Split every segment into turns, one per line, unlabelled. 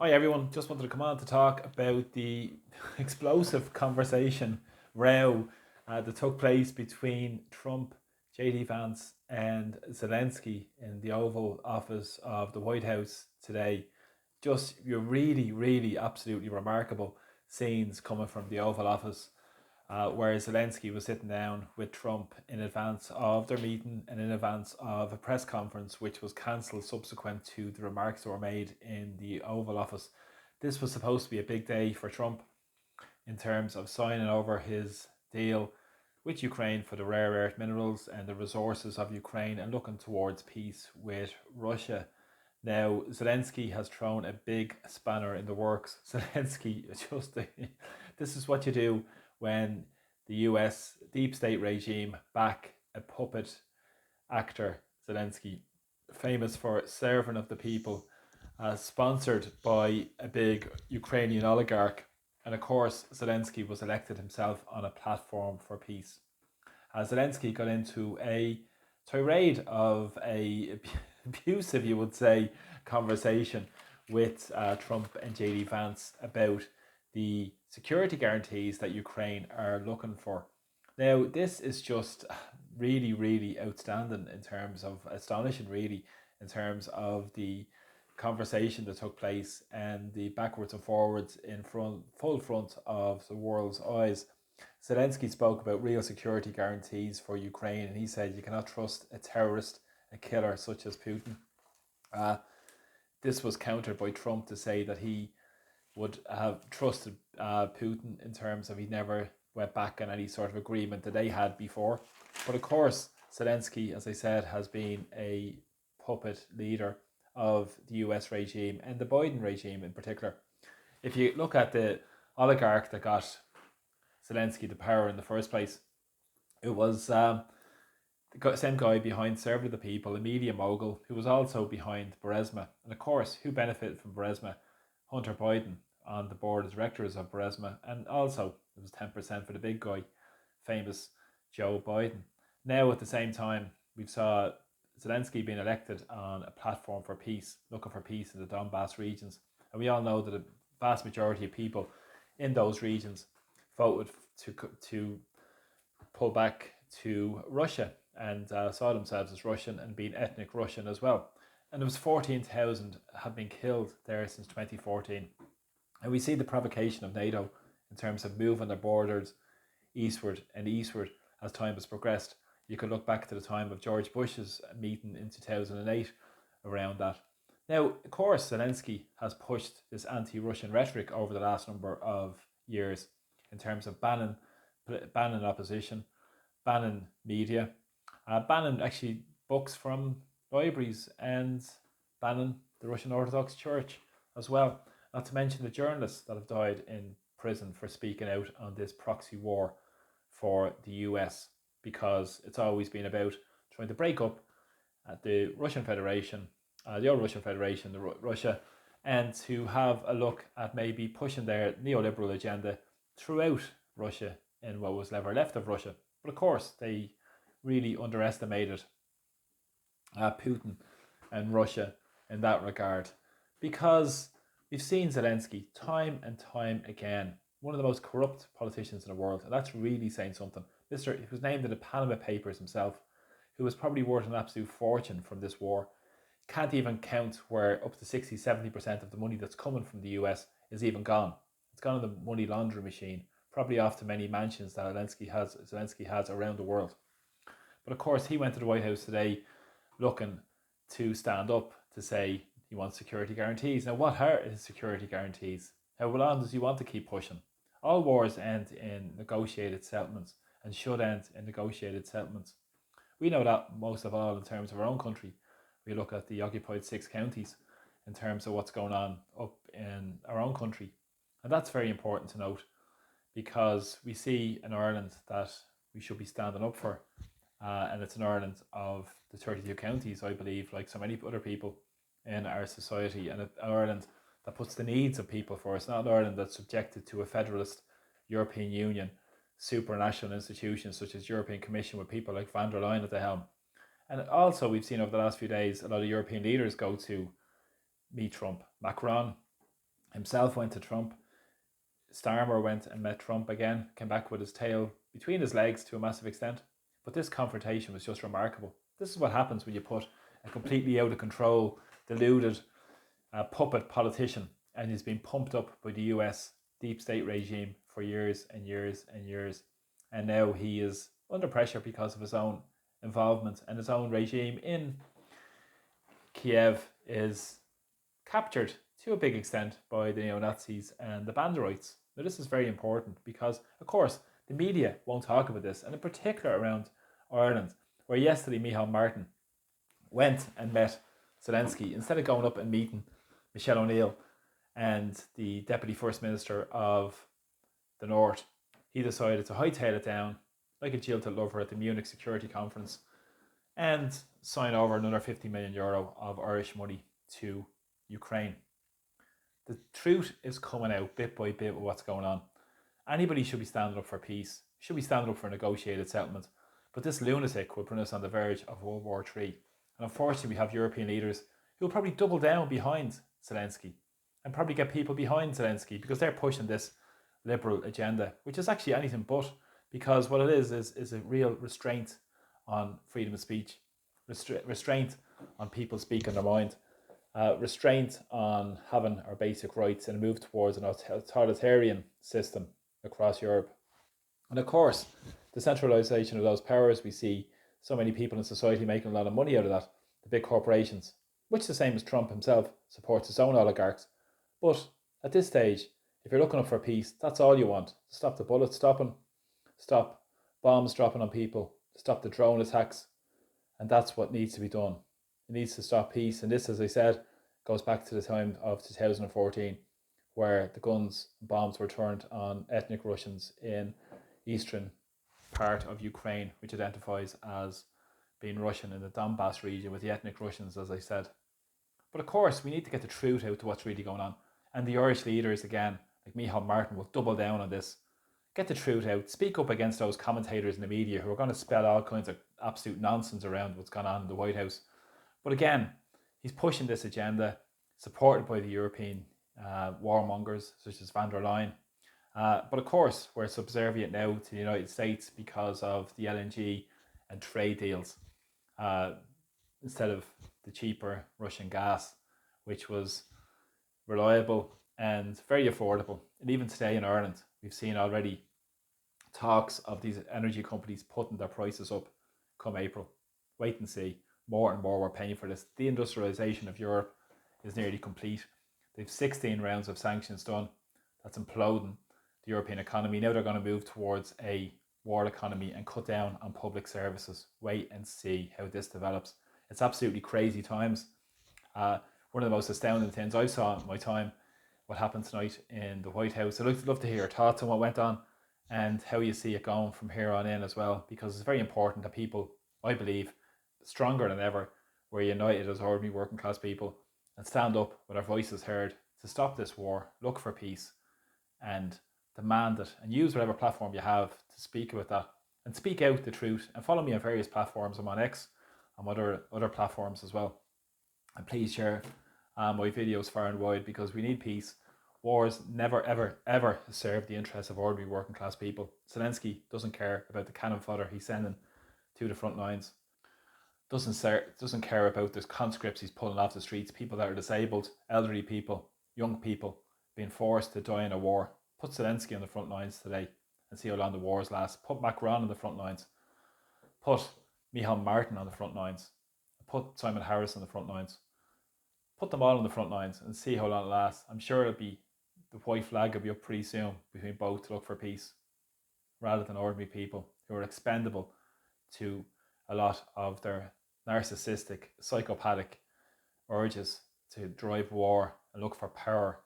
Hi everyone, just wanted to come on to talk about the explosive conversation row that took place between Trump, JD Vance, and Zelensky in the Oval Office of the White House today. Just your really, really, absolutely remarkable scenes coming from the Oval Office, where Zelensky was sitting down with Trump in advance of their meeting and in advance of a press conference, which was cancelled subsequent to the remarks that were made in the Oval Office. This was supposed to be a big day for Trump in terms of signing over his deal with Ukraine for the rare earth minerals and the resources of Ukraine and looking towards peace with Russia. Now, Zelensky has thrown a big spanner in the works. Zelensky just, this is what you do when the US deep state regime back a puppet actor, Zelensky, famous for serving of the people, sponsored by a big Ukrainian oligarch. And of course, Zelensky was elected himself on a platform for peace. Zelensky got into a tirade of a abusive, you would say, conversation with Trump and JD Vance about the security guarantees that Ukraine are looking for. Now, this is just really, really outstanding in terms of astonishing, really, in terms of the conversation that took place and the backwards and forwards in front, full front of the world's eyes. Zelensky spoke about real security guarantees for Ukraine, and he said you cannot trust a terrorist, a killer such as Putin. Uh, this was countered by Trump to say that he would have trusted Putin in terms of he never went back on any sort of agreement that they had before. But of course, Zelensky, as I said, has been a puppet leader of the US regime and the Biden regime in particular. If you look at the oligarch that got Zelensky the power in the first place, it was the same guy behind Serve the People, a media mogul, who was also behind Burisma. And of course, who benefited from Burisma? Hunter Biden on the board of directors of Burisma. And also, it was 10% for the big guy, famous Joe Biden. Now, at the same time, we saw Zelensky being elected on a platform for peace, looking for peace in the Donbass regions. And we all know that a vast majority of people in those regions voted to pull back to Russia and saw themselves as Russian and being ethnic Russian as well. And there was 14,000 have been killed there since 2014. And we see the provocation of NATO in terms of moving their borders eastward and eastward as time has progressed. You could look back to the time of George Bush's meeting in 2008 around that. Now, of course, Zelensky has pushed this anti-Russian rhetoric over the last number of years in terms of banning opposition, banning media, banning actually books from libraries, and banning the Russian Orthodox Church as well. Not to mention the journalists that have died in prison for speaking out on this proxy war for the US, because it's always been about trying to break up the Russian Federation, the old Russian Federation, Russia, and to have a look at maybe pushing their neoliberal agenda throughout Russia in what was ever left of Russia. But of course, they really underestimated Putin and Russia in that regard, because we've seen Zelensky time and time again, one of the most corrupt politicians in the world, and that's really saying something. Mr. He was named in the Panama Papers himself, who was probably worth an absolute fortune from this war. Can't even count where up to 60-70% of the money that's coming from the US is even gone. It's gone in the money laundering machine, probably off to many mansions that Zelensky has around the world. But of course, he went to the White House today looking to stand up to say he wants security guarantees. Now, what are his security guarantees? How long does he want to keep pushing? All wars end in negotiated settlements and should end in negotiated settlements. We know that most of all in terms of our own country. We look at the occupied 6 counties in terms of what's going on up in our own country. And that's very important to note, because we see in Ireland that we should be standing up for. And it's an Ireland of the 32 counties, I believe, like so many other people in our society, and an Ireland that puts the needs of people first, not an Ireland that's subjected to a federalist European Union, supranational institutions such as European Commission with people like van der Leyen at the helm. And also, we've seen over the last few days a lot of European leaders go to meet Trump. Macron Himself went to Trump. Starmer went and met Trump again, came back with his tail between his legs to a massive extent. But this confrontation was just remarkable. This is what happens when you put a completely out of control, deluded puppet politician, and he's been pumped up by the US deep state regime for years and years and years. And now he is under pressure because of his own involvement, and his own regime in Kiev is captured to a big extent by the neo-Nazis and the Banderites. Now this is very important because, of course, the media won't talk about this, and in particular around Ireland, where yesterday Micheál Martin went and met Zelensky instead of going up and meeting Michelle O'Neill and the Deputy First Minister of the North. He decided to hightail it down like a jilted lover at the Munich Security Conference and sign over another €50 million of Irish money to Ukraine. The truth is coming out bit by bit with what's going on. Anybody should be standing up for peace, should be standing up for a negotiated settlement. But this lunatic will put us on the verge of World War III. And unfortunately, we have European leaders who will probably double down behind Zelensky and probably get people behind Zelensky because they're pushing this liberal agenda, which is actually anything but, because what it is a real restraint on freedom of speech, restraint on people speaking their mind, restraint on having our basic rights, and a move towards an authoritarian system across Europe. And of course, the centralisation of those powers, we see so many people in society making a lot of money out of that. The big corporations, which the same as Trump himself supports his own oligarchs. But at this stage, if you're looking up for peace, that's all you want. Stop the bullets stopping, stop bombs dropping on people, stop the drone attacks. And that's what needs to be done. It needs to stop peace. And this, as I said, goes back to the time of 2014, where the guns and bombs were turned on ethnic Russians in eastern part of Ukraine, which identifies as being Russian in the Donbass region with the ethnic Russians, as I said. But of course, we need to get the truth out to what's really going on. And the Irish leaders, again, like Micheál Martin, will double down on this. Get the truth out. Speak up against those commentators in the media who are going to spell all kinds of absolute nonsense around what's gone on in the White House. But again, he's pushing this agenda, supported by the European warmongers, such as van der Leyen. But of course, we're subservient now to the United States because of the LNG and trade deals, instead of the cheaper Russian gas, which was reliable and very affordable. And even today in Ireland, we've seen already talks of these energy companies putting their prices up come April. Wait and see. More and more we're paying for this. The industrialisation of Europe is nearly complete. They've 16 rounds of sanctions done. That's imploding the European economy. Now they're going to move towards a war economy and cut down on public services. Wait and see how this develops. It's absolutely crazy times. One of the most astounding things I saw in my time, what happened tonight in the White House. I'd love to hear your thoughts on what went on and how you see it going from here on in as well, because it's very important that people, I believe, stronger than ever, we're united as ordinary working class people and stand up with our voices heard to stop this war, look for peace, and demand it, and use whatever platform you have to speak about that and speak out the truth. And follow me on various platforms. I'm on X, on other platforms as well. And please share my videos far and wide, because we need peace. Wars never, ever, ever serve the interests of ordinary working class people. Zelensky doesn't care about the cannon fodder he's sending to the front lines. Doesn't care about the conscripts he's pulling off the streets, people that are disabled, elderly people, young people being forced to die in a war. Put Zelensky on the front lines today and see how long the wars last. Put Macron on the front lines. Put Micheál Martin on the front lines. Put Simon Harris on the front lines. Put them all on the front lines and see how long it lasts. I'm sure the white flag will be up pretty soon between both to look for peace, rather than ordinary people who are expendable to a lot of their narcissistic, psychopathic urges to drive war and look for power,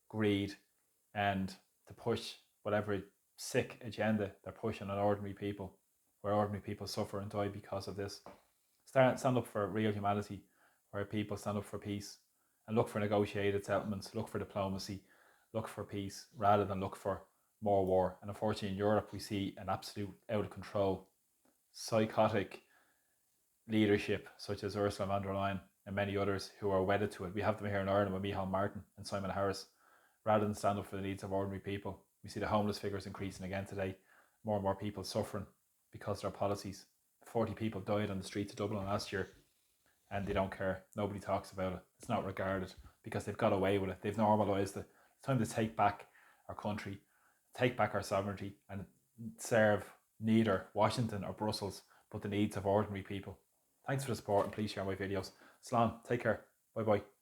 greed, and to push whatever sick agenda they're pushing on ordinary people, where ordinary people suffer and die because of this. Stand up for real humanity, where people stand up for peace and look for negotiated settlements, look for diplomacy, look for peace, rather than look for more war. And unfortunately in Europe we see an absolute out of control, psychotic leadership such as Ursula von der Leyen and many others who are wedded to it. We have them here in Ireland with Micheál Martin and Simon Harris, rather than stand up for the needs of ordinary people. We see the homeless figures increasing again today. More and more people suffering because of their policies. 40 people died on the streets of Dublin last year, and they don't care. Nobody talks about it. It's not regarded because they've got away with it. They've normalised it. It's time to take back our country, take back our sovereignty, and serve neither Washington or Brussels, but the needs of ordinary people. Thanks for the support, and please share my videos. Slán, take care. Bye bye.